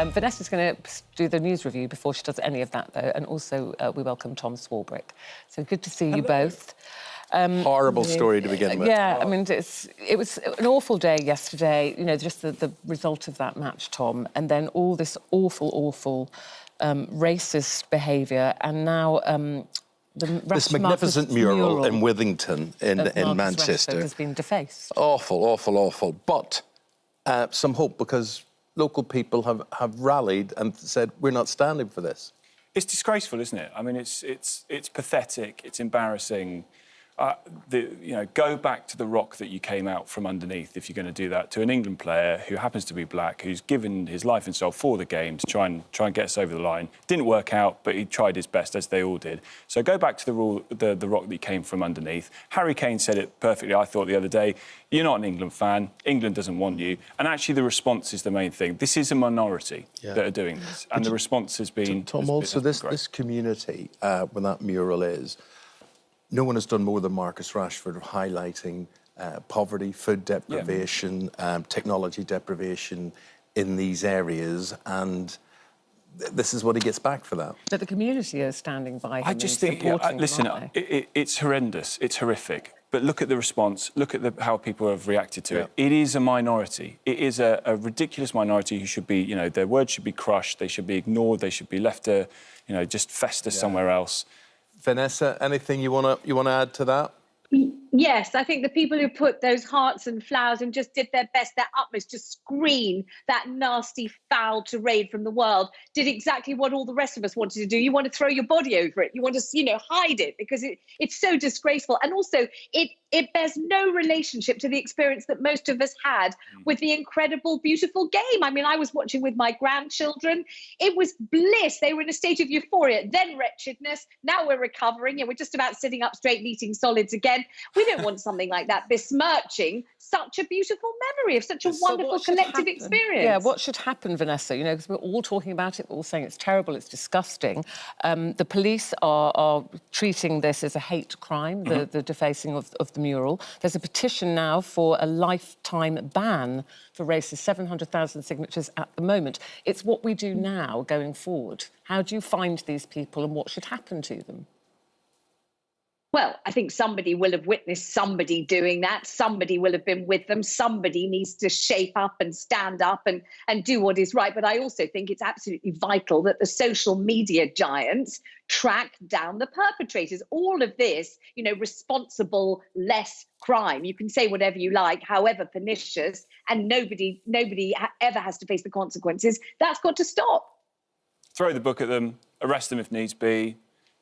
Vanessa's going to do the news review before she does any of that, though, and also we welcome Tom Swarbrick. So good to see you both. Horrible story to begin with. Yeah, I mean, it was an awful day yesterday, you know, just the result of that match, Tom, and then all this awful racist behaviour, and now this magnificent mural in Withington in Manchester has been defaced. Awful. But some hope, because local people have rallied and said, we're not standing for this. It's disgraceful, isn't it? I mean, it's pathetic, it's embarrassing. Go back to the rock that you came out from underneath, if you're going to do that, to an England player who happens to be black, who's given his life and soul for the game to try and get us over the line. Didn't work out, but he tried his best, as they all did. So go back to the rock that you came from underneath. Harry Kane said it perfectly, I thought, the other day. You're not an England fan. England doesn't want you. And actually, the response is the main thing. This is a minority that are doing this, and the response has been... Tom, also, this community, when that mural is... No one has done more than Marcus Rashford of highlighting poverty, food deprivation, technology deprivation in these areas, and this is what he gets back for that. But the community is standing by him. I just think, listen, it's horrendous, it's horrific, but look at the response, look at how people have reacted to it. It is a minority. It is a ridiculous minority who should be, you know, their words should be crushed, they should be ignored, they should be left to, you know, just fester somewhere else. Vanessa, anything you want to add to that? Yes, I think the people who put those hearts and flowers and just did their best, their utmost to screen that nasty, foul tirade from the world did exactly what all the rest of us wanted to do. You want to throw your body over it. You want to, you know, hide it because it's so disgraceful. And also, it bears no relationship to the experience that most of us had with the incredible, beautiful game. I mean, I was watching with my grandchildren. It was bliss. They were in a state of euphoria, then wretchedness. Now we're recovering and we're just about sitting up straight and eating solids again. We don't want something like that besmirching such a beautiful memory of such a wonderful collective experience. Yeah, what should happen, Vanessa? You know, because we're all talking about it, we're all saying it's terrible, it's disgusting. The police are treating this as a hate crime, the defacing of the mural. There's a petition now for a lifetime ban for racists, 700,000 signatures at the moment. It's what we do now going forward. How do you find these people and what should happen to them? Well, I think somebody will have witnessed somebody doing that. Somebody will have been with them. Somebody needs to shape up and stand up and do what is right. But I also think it's absolutely vital that the social media giants track down the perpetrators. All of this, you know, responsible, less crime. You can say whatever you like, however pernicious, and nobody ever has to face the consequences. That's got to stop. Throw the book at them, arrest them if needs be.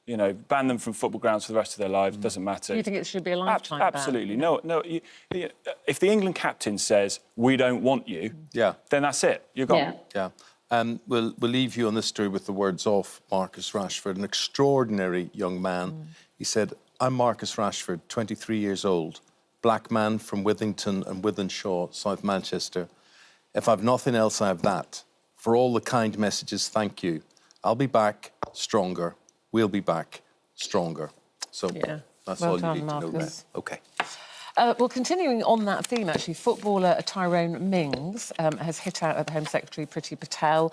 You know, ban them from football grounds for the rest of their lives. Doesn't matter. You think it should be a lifetime ban? Absolutely. No. If the England captain says we don't want you, then that's it. You're gone. We'll leave you on this story with the words of Marcus Rashford, an extraordinary young man. He said, "I'm Marcus Rashford, 23 years old, black man from Withington and Wythenshawe, South Manchester. If I've nothing else, I have that. For all the kind messages, thank you. I'll be back stronger. We'll be back stronger." So that's all you need to know there. OK. Well, continuing on that theme, actually, footballer Tyrone Mings has hit out at the Home Secretary, Priti Patel.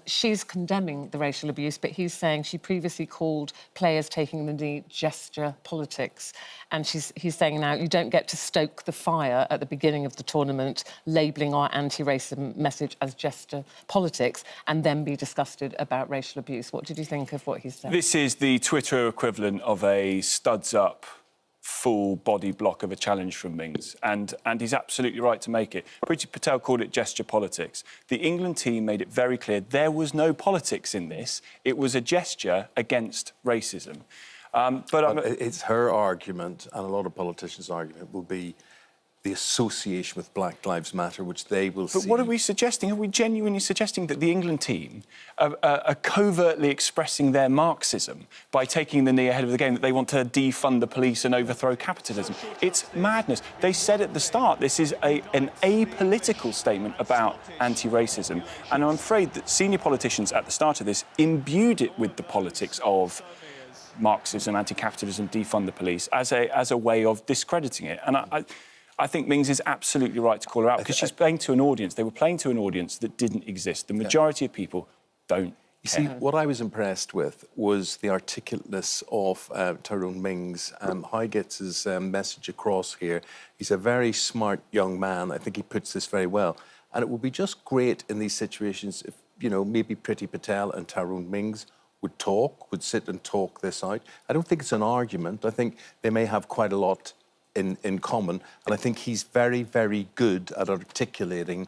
She's condemning the racial abuse, but he's saying she previously called players taking the knee gesture politics. And he's saying now you don't get to stoke the fire at the beginning of the tournament, labelling our anti-racism message as gesture politics, and then be disgusted about racial abuse. What did you think of what he said? This is the Twitter equivalent of a studs-up full body block of a challenge from Mings, and he's absolutely right to make it. Priti Patel called it gesture politics. The England team made it very clear there was no politics in this. It was a gesture against racism. But it's her argument, and a lot of politicians' argument will be the association with Black Lives Matter, which they will see. But what are we suggesting? Are we genuinely suggesting that the England team are covertly expressing their Marxism by taking the knee ahead of the game, that they want to defund the police and overthrow capitalism? It's madness. They said at the start this is an apolitical statement about anti-racism, and I'm afraid that senior politicians at the start of this imbued it with the politics of Marxism, anti-capitalism, defund the police as a way of discrediting it. And I think Mings is absolutely right to call her out because she's playing to an audience. They were playing to an audience that didn't exist. The majority of people don't. You see, what I was impressed with was the articulateness of Tyrone Mings, how he gets his message across here. He's a very smart young man. I think he puts this very well. And it would be just great in these situations if, you know, maybe Priti Patel and Tyrone Mings would sit and talk this out. I don't think it's an argument. I think they may have quite a lot in common. And I think he's very, very good at articulating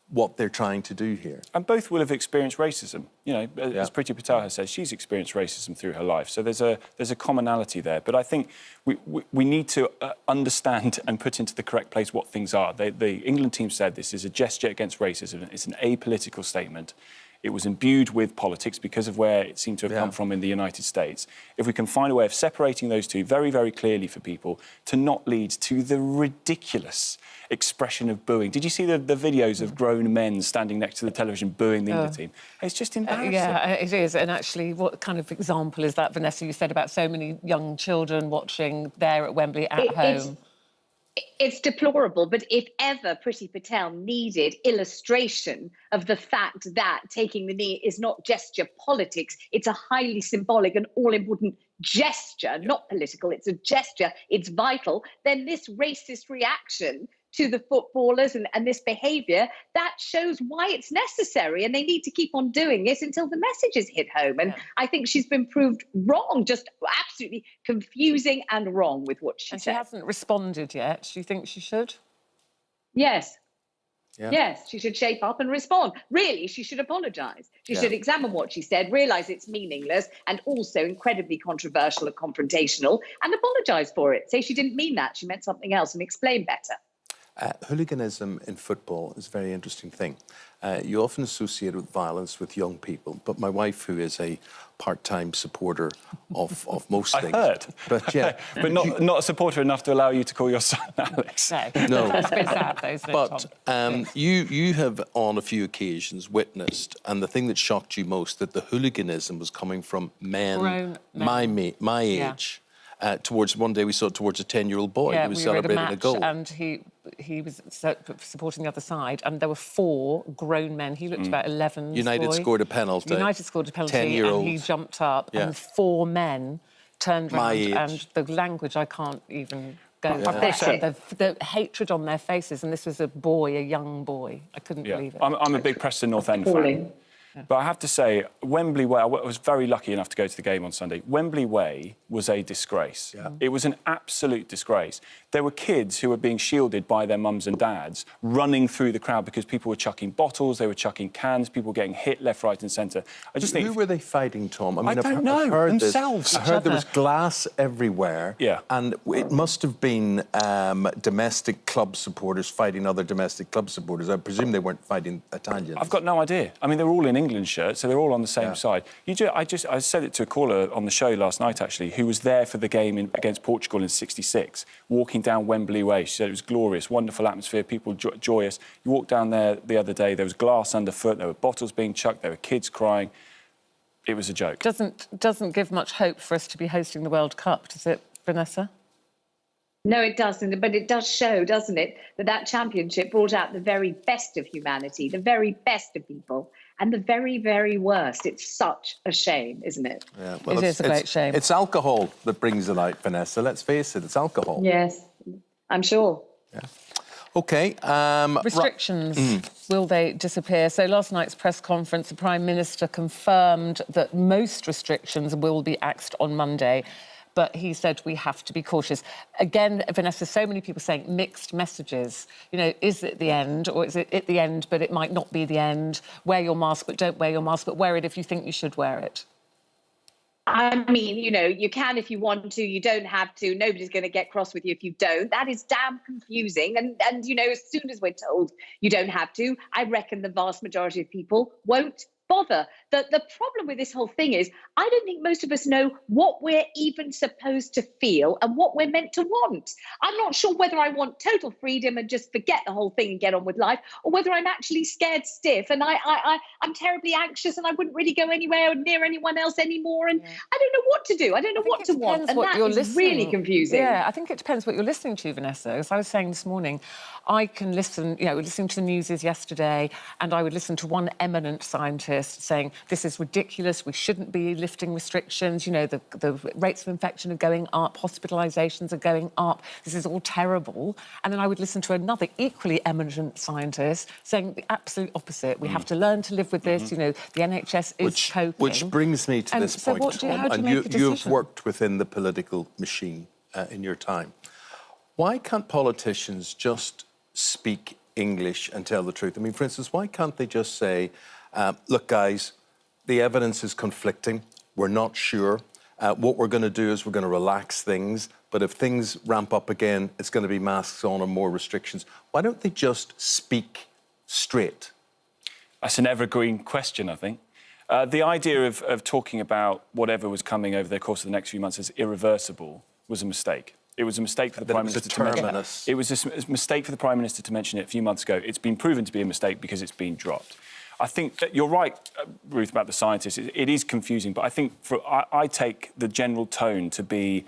what they're trying to do here. And both will have experienced racism. You know, as Priti Patel has said, she's experienced racism through her life. So there's a commonality there. But I think we need to understand and put into the correct place what things are. The England team said this is a gesture against racism. It's an apolitical statement. It was imbued with politics because of where it seemed to have come from in the United States. If we can find a way of separating those two very, very clearly for people to not lead to the ridiculous expression of booing. Did you see the videos of grown men standing next to the television booing the England team? It's just embarrassing. Yeah, it is. And actually, what kind of example is that, Vanessa, you said about so many young children watching there at Wembley at home? It's deplorable, but if ever Priti Patel needed illustration of the fact that taking the knee is not gesture politics, it's a highly symbolic and all-important gesture, not political, it's a gesture, it's vital, then this racist reaction to the footballers and this behaviour, that shows why it's necessary, and they need to keep on doing it until the messages hit home. And I think she's been proved wrong, just absolutely confusing and wrong with what she said. She hasn't responded yet. Do you think she should? Yes. Yeah. Yes, she should shape up and respond. Really, she should apologise. She should examine what she said, realise it's meaningless and also incredibly controversial and confrontational, and apologise for it. Say she didn't mean that, she meant something else, and explain better. Hooliganism in football is a very interesting thing. You often associate it with violence with young people, but my wife, who is a part-time supporter of most things... I heard. But, yeah. But not a supporter enough to allow you to call your son Alex. No. That's a bit sad, though, isn't it, Tom? You have, on a few occasions, witnessed, and the thing that shocked you most, that the hooliganism was coming from men, my age. Towards one day we saw it towards a 10-year-old boy who was celebrating a goal. And he was supporting the other side, and there were 4 grown men. He looked about 11. United scored a penalty. United scored a penalty, 10-year-old. and he jumped up, and 4 men turned around, and the language I can't even go. The hatred on their faces, and this was a boy, a young boy. I couldn't believe it. I'm a big Preston North End fan. But I have to say, Wembley Way, I was very lucky enough to go to the game on Sunday. Wembley Way was a disgrace. It was an absolute disgrace. There were kids who were being shielded by their mums and dads running through the crowd because people were chucking bottles, they were chucking cans, people were getting hit left, right and centre. I just think... Who were they fighting, Tom? I don't know, I've heard themselves. I heard there was glass everywhere. And it must have been domestic club supporters fighting other domestic club supporters. I presume they weren't fighting Italians. I've got no idea. I mean, they're all in England shirts, so they're all on the same side. I said it to a caller on the show last night, actually, who was there for the game against Portugal in '66, walking down Wembley Way. She said it was glorious, wonderful atmosphere, people joyous. You walked down there the other day, there was glass underfoot, there were bottles being chucked, there were kids crying. It was a joke. Doesn't give much hope for us to be hosting the World Cup, does it, Vanessa? No, it doesn't, but it does show, doesn't it, that championship brought out the very best of humanity, the very best of people, and the very, very worst. It's such a shame, isn't it? Yeah, well, it is a great shame. It's alcohol that brings it out, Vanessa. Let's face it, it's alcohol. Yes, I'm sure. Yeah. OK. Restrictions, will they disappear? So last night's press conference, the Prime Minister confirmed that most restrictions will be axed on Monday. But he said we have to be cautious. Again, Vanessa, so many people saying mixed messages. You know, is it the end, or is it at the end, but it might not be the end? Wear your mask, but don't wear your mask, but wear it if you think you should wear it. I mean, you know, you can if you want to, you don't have to. Nobody's going to get cross with you if you don't. That is damn confusing. And you know, as soon as we're told you don't have to, I reckon the vast majority of people won't bother. The problem with this whole thing is I don't think most of us know what we're even supposed to feel and what we're meant to want. I'm not sure whether I want total freedom and just forget the whole thing and get on with life, or whether I'm actually scared stiff and I'm terribly anxious and I wouldn't really go anywhere near anyone else anymore. And I don't know what to do. I don't know what to want. And that is really confusing. Yeah, I think it depends what you're listening to, Vanessa. As I was saying this morning, I can listen, listening to the news yesterday, and I would listen to one eminent scientist saying, this is ridiculous, we shouldn't be lifting restrictions, the rates of infection are going up, hospitalisations are going up, this is all terrible. And then I would listen to another equally eminent scientist saying the absolute opposite. We have to learn to live with this, the NHS is coping. Which brings me to this point, how do you make a decision? You've worked within the political machine in your time. Why can't politicians just speak English and tell the truth? I mean, for instance, why can't they just say, look, guys, the evidence is conflicting, we're not sure. What we're going to do is we're going to relax things, but if things ramp up again, it's going to be masks on and more restrictions. Why don't they just speak straight? That's an evergreen question, I think. The idea of talking about whatever was coming over the course of the next few months as irreversible was a mistake. It was a mistake for the Prime Minister to mention it. It was a mistake for the Prime Minister to mention it a few months ago. It's been proven to be a mistake because it's been dropped. I think that you're right, Ruth, about the scientists. It is confusing, but I think I take the general tone to be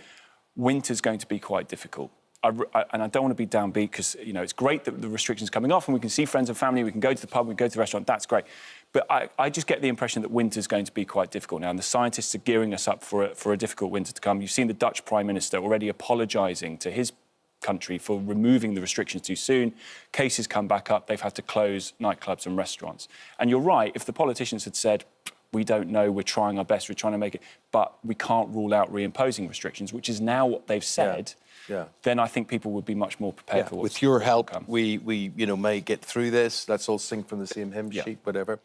winter's going to be quite difficult. And I don't want to be downbeat because, it's great that the restrictions are coming off and we can see friends and family, we can go to the pub, we can go to the restaurant, that's great. But I just get the impression that winter's going to be quite difficult now, and the scientists are gearing us up for a difficult winter to come. You've seen the Dutch Prime Minister already apologising to his country for removing the restrictions too soon. Cases come back up, they've had to close nightclubs and restaurants. And you're right, if the politicians had said, we don't know, we're trying our best, we're trying to make it, but we can't rule out reimposing restrictions, which is now what they've said, then I think people would be much more prepared for what's with your help, come. we may get through this. Let's all sing from the same hymn sheet, whatever.